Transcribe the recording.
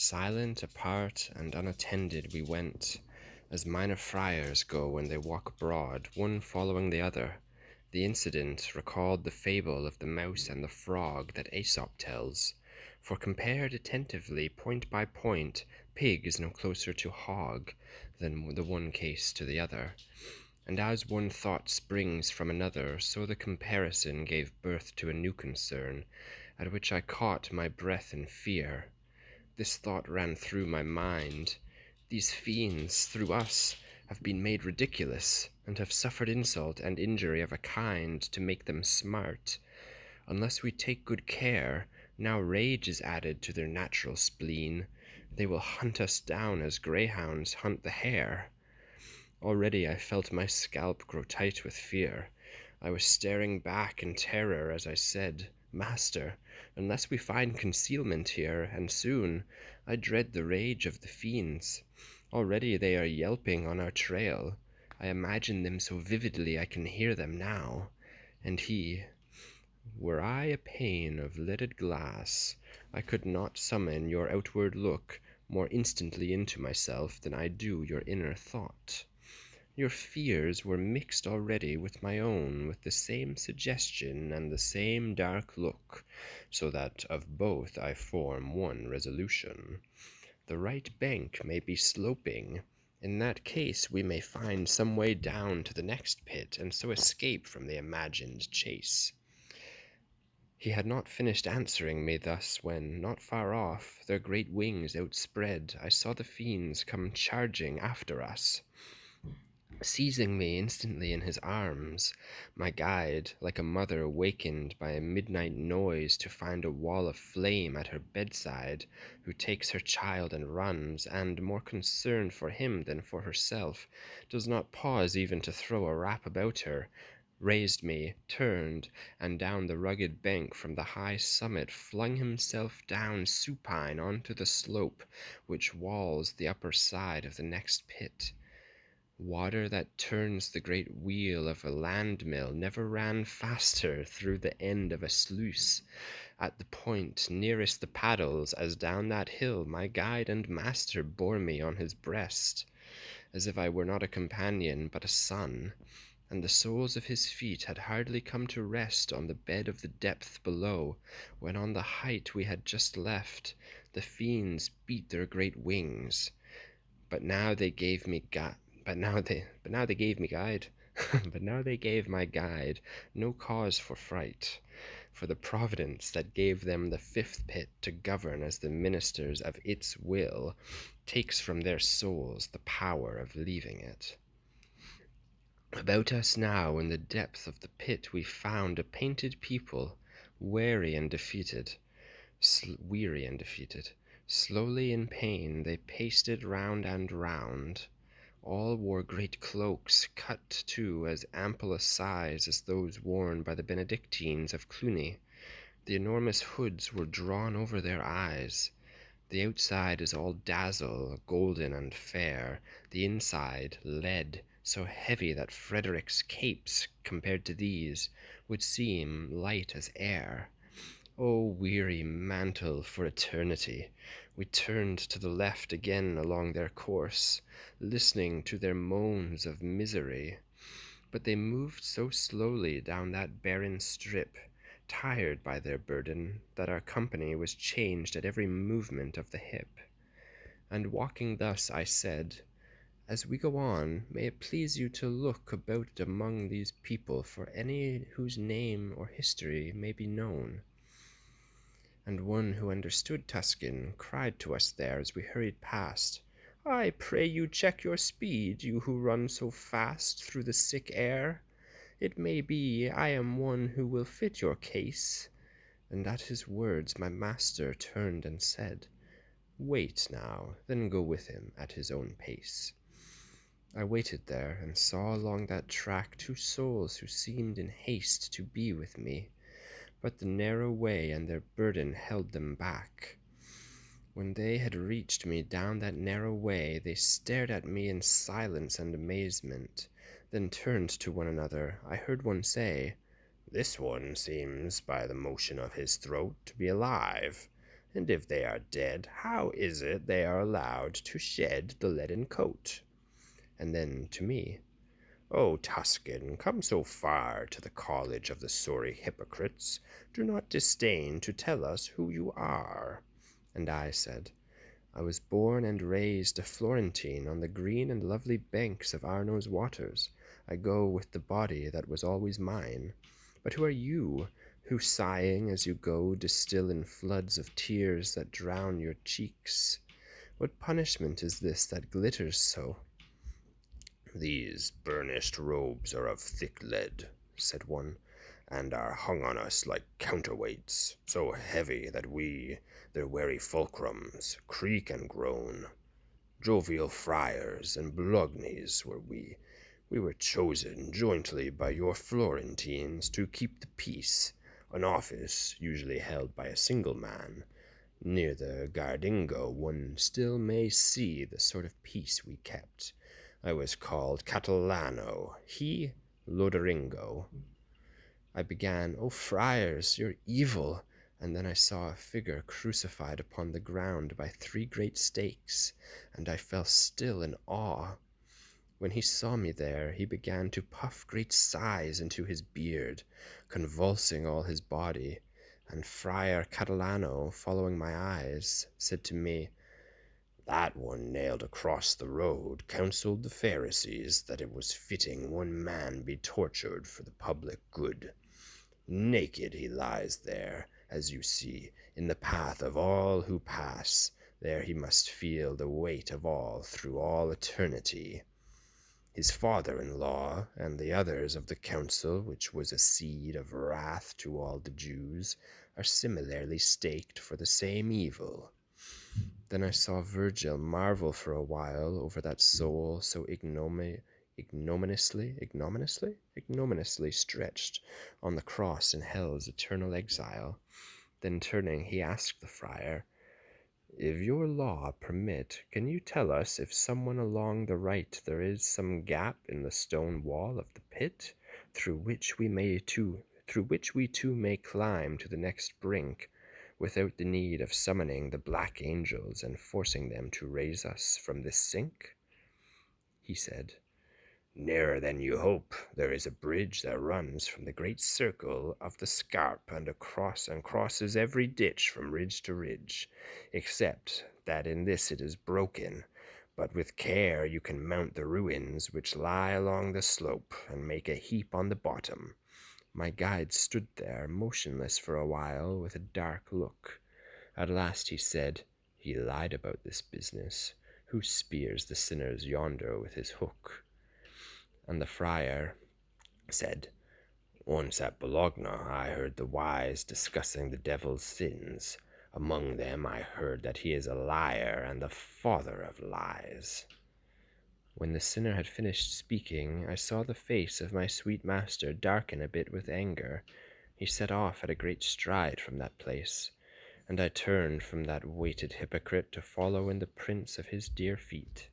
Silent, apart, and unattended we went, as minor friars go when they walk abroad, one following the other. The incident recalled the fable of the mouse and the frog that Aesop tells, for compared attentively, point by point, pig is no closer to hog than the one case to the other. And as one thought springs from another, so the comparison gave birth to a new concern, at which I caught my breath in fear. This thought ran through my mind. These fiends, through us, have been made ridiculous, and have suffered insult and injury of a kind to make them smart. Unless we take good care, now rage is added to their natural spleen. They will hunt us down as greyhounds hunt the hare. Already I felt my scalp grow tight with fear. I was staring back in terror as I said, "Master, unless we find concealment here, and soon, I dread the rage of the fiends. Already they are yelping on our trail. I imagine them so vividly I can hear them now." And he, "Were I a pane of leaded glass, I could not summon your outward look more instantly into myself than I do your inner thought. Your fears were mixed already with my own, with the same suggestion and the same dark look, so that of both I form one resolution. The right bank may be sloping. In that case we may find some way down to the next pit, and so escape from the imagined chase." He had not finished answering me thus when, not far off, their great wings outspread, I saw the fiends come charging after us. Seizing me instantly in his arms, my guide, like a mother wakened by a midnight noise to find a wall of flame at her bedside, who takes her child and runs, and, more concerned for him than for herself, does not pause even to throw a wrap about her, raised me, turned, and down the rugged bank from the high summit flung himself down supine onto the slope which walls the upper side of the next pit. Water that turns the great wheel of a land mill never ran faster through the end of a sluice at the point nearest the paddles, as down that hill my guide and master bore me on his breast, as if I were not a companion but a son, and the soles of his feet had hardly come to rest on the bed of the depth below, when on the height we had just left, the fiends beat their great wings. But now they gave me but now they gave me guide. But now they gave my guide no cause for fright, for the providence that gave them the fifth pit to govern as the ministers of its will takes from their souls the power of leaving it. About us now in the depth of the pit we found a painted people, weary and defeated. Slowly in pain they paced it round and round. All wore great cloaks, cut to as ample a size as those worn by the Benedictines of Cluny. The enormous hoods were drawn over their eyes. The outside is all dazzle, golden and fair, the inside lead, so heavy that Frederick's capes, compared to these, would seem light as air. O weary mantle for eternity! We turned to the left again along their course, listening to their moans of misery. But they moved so slowly down that barren strip, tired by their burden, that our company was changed at every movement of the hip. And walking thus, I said, "As we go on, may it please you to look about among these people for any whose name or history may be known." And one who understood Tuscan cried to us there as we hurried past, "I pray you check your speed, you who run so fast through the sick air. It may be I am one who will fit your case." And at his words my master turned and said, "Wait now, then go with him at his own pace." I waited there, and saw along that track two souls who seemed in haste to be with me, but the narrow way and their burden held them back. When they had reached me down that narrow way, they stared at me in silence and amazement, then turned to one another. I heard one say, "This one seems, by the motion of his throat, to be alive. And if they are dead, how is it they are allowed to shed the leaden coat? And then to me, O Tuscan, come so far to the college of the sorry hypocrites, do not disdain to tell us who you are. And I said, I was born and raised a Florentine on the green and lovely banks of Arno's waters. I go with the body that was always mine. But who are you, who sighing as you go distill in floods of tears that drown your cheeks? What punishment is this that glitters so? These burnished robes are of thick lead, said one, and are hung on us like counterweights, so heavy that we, their weary fulcrums, creak and groan. Jovial friars and Bolognes were we. We were chosen jointly by your Florentines to keep the peace, an office usually held by a single man. Near the Gardingo one still may see the sort of peace we kept. I was called Catalano, he Loderingo. I began, O friars, you're evil, and then I saw a figure crucified upon the ground by 3 great stakes, and I fell still in awe. When he saw me there, he began to puff great sighs into his beard, convulsing all his body, and Friar Catalano, following my eyes, said to me, that one nailed across the road counseled the Pharisees that it was fitting one man be tortured for the public good. Naked he lies there, as you see, in the path of all who pass. There he must feel the weight of all through all eternity. His father-in-law and the others of the council, which was a seed of wrath to all the Jews, are similarly staked for the same evil. Then I saw Virgil marvel for a while over that soul so ignominiously stretched on the cross in hell's eternal exile. Then turning, he asked the friar, if your law permit, can you tell us if someone along the right there is some gap in the stone wall of the pit, through which we too may climb to the next brink, without the need of summoning the black angels and forcing them to raise us from this sink? He said, nearer than you hope, there is a bridge that runs from the great circle of the scarp and crosses every ditch from ridge to ridge, except that in this it is broken. But with care you can mount the ruins which lie along the slope and make a heap on the bottom. My guide stood there motionless for a while with a dark look. At last he said, he lied about this business. Who spears the sinners yonder with his hook? And the friar said, once at Bologna I heard the wise discussing the devil's sins. Among them I heard that he is a liar and the father of lies. When the sinner had finished speaking, I saw the face of my sweet master darken a bit with anger. He set off at a great stride from that place, and I turned from that weighted hypocrite to follow in the prints of his dear feet.